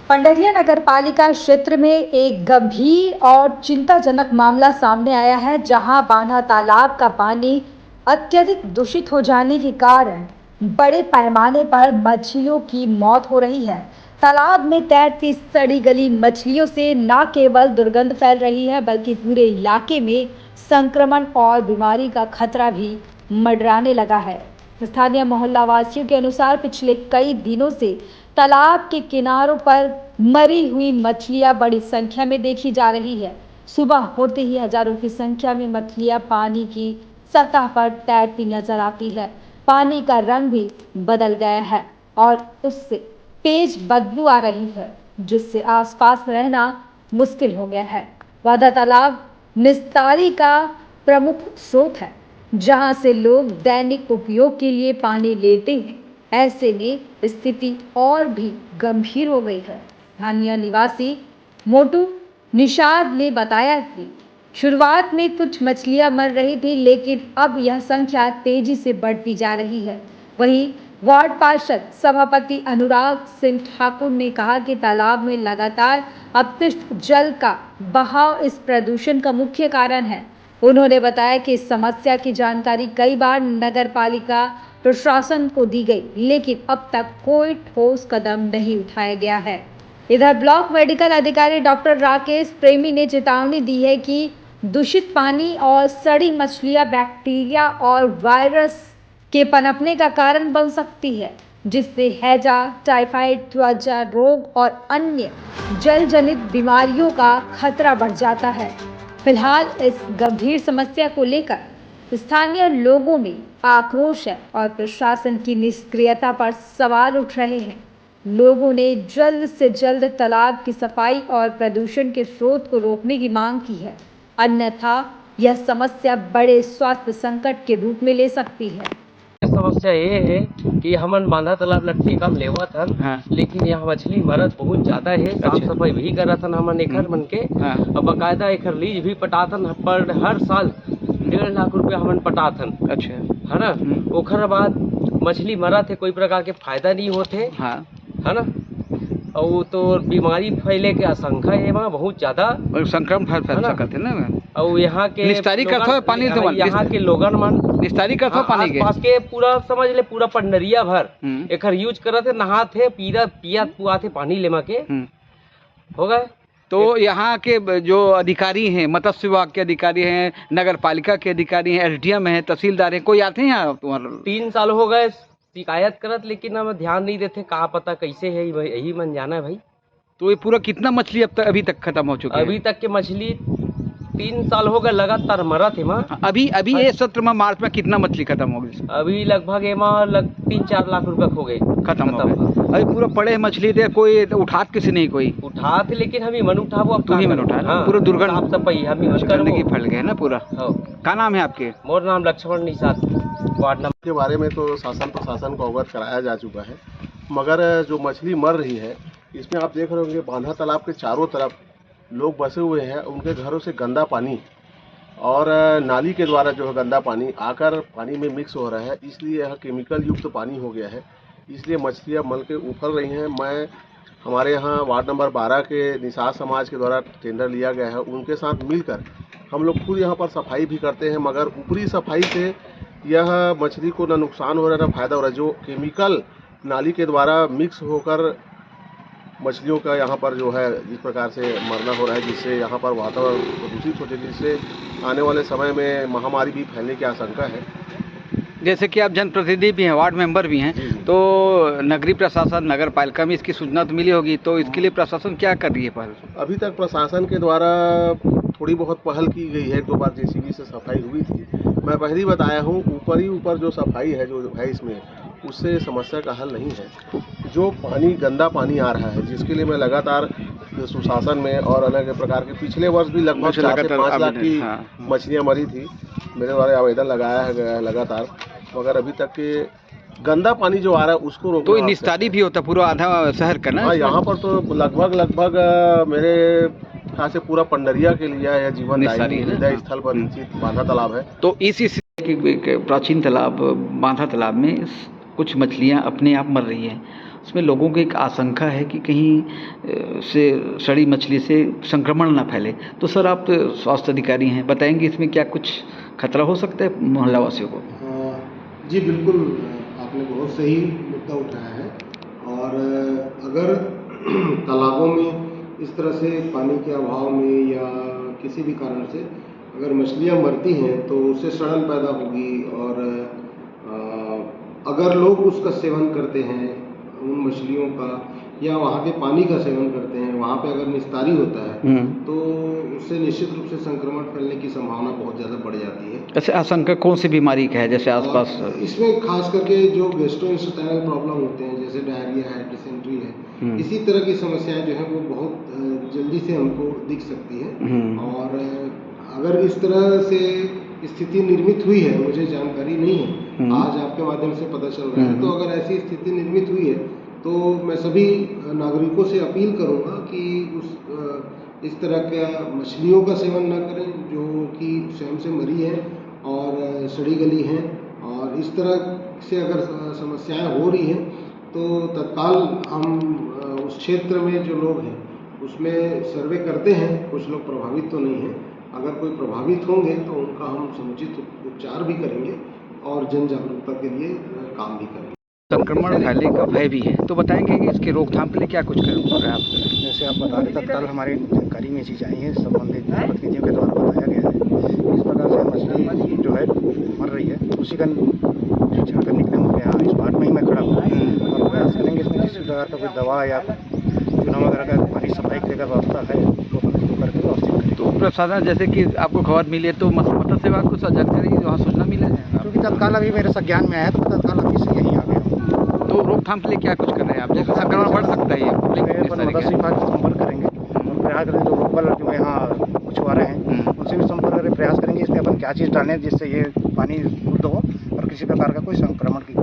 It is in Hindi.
पंडरिया नगरपालिका क्षेत्र में एक गंभीर और चिंताजनक मामला सामने आया है, जहां बांधा तालाब का पानी अत्यधिक दूषित हो जाने के कारण बड़े पैमाने पर मछलियों की मौत हो रही है। तालाब में तैरती सड़ी गली मछलियों से न केवल दुर्गंध फैल रही है, बल्कि पूरे इलाके में संक्रमण और बीमारी का खतरा भी मंडराने लगा है। स्थानीय मोहल्ला वासियों के अनुसार पिछले कई दिनों से तालाब के किनारों पर मरी हुई मछलियां बड़ी संख्या में देखी जा रही है। सुबह होते ही हजारों की संख्या में मछलियां पानी की सतह पर तैरती नजर आती है। पानी का रंग भी बदल गया है और उससे तेज बदबू आ रही है, जिससे आसपास रहना मुश्किल हो गया है। वादा तालाब निस्तारी का प्रमुख स्रोत है, जहां से लोग दैनिक उपयोग के लिए पानी लेते हैं। ऐसे में स्थिति और भी गंभीर हो गई है। स्थानीय निवासी मोटू निषाद ने बताया कि शुरुआत में कुछ मछलियां मर रही थी, लेकिन अब यह संख्या तेजी से बढ़ती जा रही है। वहीं वार्ड पार्षद सभापति अनुराग सिंह ठाकुर ने कहा कि तालाब में लगातार अपशिष्ट जल का बहाव इस प्रदूषण का मुख्य कारण है। उन्होंने बताया कि इस समस्या की जानकारी कई बार नगर पालिका प्रशासन को दी गई, लेकिन अब तक कोई ठोस कदम नहीं उठाया गया है। इधर ब्लॉक मेडिकल अधिकारी डॉक्टर राकेश प्रेमी ने चेतावनी दी है कि दूषित पानी और सड़ी मछलियां बैक्टीरिया और वायरस के पनपने का कारण बन सकती है, जिससे हैजा, टाइफाइड, त्वचा रोग और अन्य जल जनित बीमारियों का खतरा बढ़ जाता है। फिलहाल इस गंभीर समस्या को लेकर स्थानीय लोगों में आक्रोश है और प्रशासन की निष्क्रियता पर सवाल उठ रहे हैं। लोगों ने जल्द से जल्द तालाब की सफाई और प्रदूषण के स्रोत को रोकने की मांग की है, अन्यथा यह समस्या बड़े स्वास्थ्य संकट के रूप में ले सकती है। समस्या ये है कि हमन बांधा तालाब लट्टी काम लेवत हन, हाँ। लेकिन यहाँ मछली मरत बहुत ज्यादा है। साफ अच्छा। सफाई भी करत हन हमन एकर मन के, हाँ। और बकायदा एकर लीज भी पटाथन पर हर साल 1.5 लाख रुपया हमन पटाथन। अच्छा। है ना। ओकर बाद मछली मरत है, कोई प्रकार के फायदा नहीं होते। हाँ। है ना। और तो बीमारी फैले के आशंका है वहाँ बहुत ज्यादा, और संक्रमण फैल सकत है ना। और यहाँ के निस्तारी करत हो पानी से यहाँ के लोगन मन निस्तारी करत हो पानी के आसपास के पूरा समझ ले पूरा पंडरिया भर एकर यूज करत है, नहात है, पियत पुआत है पानी लेमा के हो गए। तो यहाँ के जो अधिकारी हैं, मत्स्य विभाग के अधिकारी हैं, नगर पालिका के अधिकारी हैं, एसडीएम हैं, तहसीलदार हैं, कोई आते हैं यहाँ तुम्हारे? 3 साल हो गए शिकायत करत, लेकिन हम ध्यान नहीं देते। कहाँ पता कैसे है, यही मन जाना है भाई। तो ये पूरा कितना मछली अभी तक खत्म हो चुकी है? अभी तक के मछली 3 साल हो गए लगातार मरत है माँ। अभी ये सत्र में मार्च में कितना मछली खत्म हो गई? अभी लगभग 3-4 लाख रुपए हो गए, खत्म हो गए। अभी पूरा पड़े मछली दे, कोई उठात किसी नहीं, कोई उठात, लेकिन हम ही मन उठाबो। अब तू ही मन उठा। हाँ, पूरा दुर्गंध आप सब पई हम यूज करने की फैल गए ना पूरा। क्या नाम है आपके? मोर नाम लक्ष्मण निषाद, वार्ड नंबर के बारे में तो शासन प्रशासन को अवगत कराया जा चुका है, मगर जो मछली मर रही है इसमें आप देख रहे होंगे बांधा तालाब के चारों तरफ लोग बसे हुए हैं। उनके घरों से गंदा पानी और नाली के द्वारा जो है गंदा पानी आकर पानी में मिक्स हो रहा है, इसलिए यह केमिकल युक्त पानी हो गया है। इसलिए मछलियाँ मल के उफर रही हैं। मैं हमारे यहाँ वार्ड नंबर 12 के निषाद समाज के द्वारा टेंडर लिया गया है, उनके साथ मिलकर हम लोग खुद यहाँ पर सफाई भी करते हैं, मगर ऊपरी सफाई से यह मछली को न नुकसान हो रहा है न फायदा हो रहा है। जो केमिकल नाली के द्वारा मिक्स होकर मछलियों का यहाँ पर जो है इस प्रकार से मरना हो रहा है, जिससे यहाँ पर वातावरण प्रदूषित हो जाए, जिससे आने वाले समय में महामारी भी फैलने की आशंका है। जैसे कि आप जनप्रतिनिधि भी हैं, वार्ड मेंबर भी हैं, तो नगरीय प्रशासन, नगर पालिका में इसकी सूचना तो मिली होगी, तो इसके लिए प्रशासन क्या कर रही है पहल? अभी तक प्रशासन के द्वारा थोड़ी बहुत पहल की गई है। 2 बार जेसीबी से सफाई हुई थी। मैं पहले ही बताया हूँ, ऊपर जो सफाई है जो है इसमें, उससे समस्या का हल नहीं है। जो पानी गंदा पानी आ रहा है, जिसके लिए मैं लगातार सुशासन में और अलग प्रकार के पिछले वर्ष भी लगभग 4 से 5 लाख की मछलियाँ मरी थी, मेरे द्वारा आवेदन लगाया गया है लगातार, मगर अभी तक के गंदा पानी जो आ रहा है उसको रोकना। तो निस्तारी भी होता पूरा आधा शहर का ना? हाँ, यहाँ पर तो लगभग मेरे ख्याल से पूरा पंडरिया के लिए यह जीवनदायी हृदय स्थल पर स्थित बांधा तालाब है। तो इस प्राचीन तालाब बांधा तालाब में कुछ मछलियाँ अपने आप मर रही हैं, इसमें लोगों को एक आशंका है कि कहीं से सड़ी मछली से संक्रमण ना फैले। तो सर आप तो स्वास्थ्य अधिकारी हैं, बताएंगे इसमें क्या कुछ खतरा हो सकता है मोहल्ला वासियों को? जी बिल्कुल, आपने बहुत सही मुद्दा उठाया है। और अगर तालाबों में इस तरह से पानी के अभाव में या किसी भी कारण से अगर मछलियाँ मरती हैं तो उससे सड़न पैदा होगी। और अगर लोग उसका सेवन करते हैं उन मछलियों का या वहाँ के पानी का सेवन करते हैं, वहाँ पे अगर निस्तारी होता है तो उससे निश्चित रूप से संक्रमण फैलने की संभावना बहुत ज़्यादा बढ़ जाती है। ऐसे आशंका कौन सी बीमारी का है जैसे आसपास? इसमें खास करके जो गैस्ट्रोइंटेस्टाइनल प्रॉब्लम होते हैं जैसे डायरिया है, डिसेंट्री है, इसी तरह की समस्याएं जो है वो बहुत जल्दी से हमको दिख सकती है। और अगर इस तरह से स्थिति निर्मित हुई है, मुझे जानकारी नहीं है, आज आपके माध्यम से पता चल रहा है, तो अगर ऐसी स्थिति निर्मित हुई है तो मैं सभी नागरिकों से अपील करूंगा कि इस तरह के मछलियों का सेवन न करें जो कि स्वयं से मरी हैं और सड़ी गली हैं। और इस तरह से अगर समस्याएं हो रही हैं तो तत्काल हम उस क्षेत्र में जो लोग हैं उसमें सर्वे करते हैं। कुछ लोग प्रभावित तो नहीं हैं, अगर कोई प्रभावित होंगे तो उनका हम समुचित उपचार भी करेंगे और जन जागरूकता के लिए काम भी करेंगे। संक्रमण फैलने का भय भी है, तो बताएंगे कि इसके रोकथाम के लिए क्या कुछ कर रहे हैं आप? जैसे आप बता रहे थे, तत्काल हमारी जानकारी में चीज़ आई है, संबंधित प्रतिनिधियों के द्वारा बताया गया है। इस प्रकार से मछली जो है मर रही है, उसी का निरीक्षण करने के लिए हम यहाँ इस बात में ही मैं खड़ा हूँ और प्रयास करेंगे इसमें किसी प्रकार का कोई दवा या चूना वगैरह का पानी सफाई की अगर व्यवस्था है तो हम इसको करके व्यवस्थित करें। तो प्रशासन जैसे कि आपको खबर मिली है तो मत्स्य विभाग को जानकारी वहाँ सूचना मिले है? क्योंकि तत्काल अभी मेरे संज्ञान में आया तो तत्काल अभी से यहीं आ गया। तो रोकथाम के लिए क्या कुछ कर रहे हैं आप? जैसे संक्रमण बढ़ सकता है ये मत्स्य विभाग से संपर्क करेंगे और प्रयास करेंगे। जो लोकल जो यहाँ मछुआरे हैं उनसे भी संपर्क करके प्रयास करेंगे इसमें अपन क्या चीज़ डालें जिससे ये पानी शुद्ध हो और किसी प्रकार का कोई संक्रमण की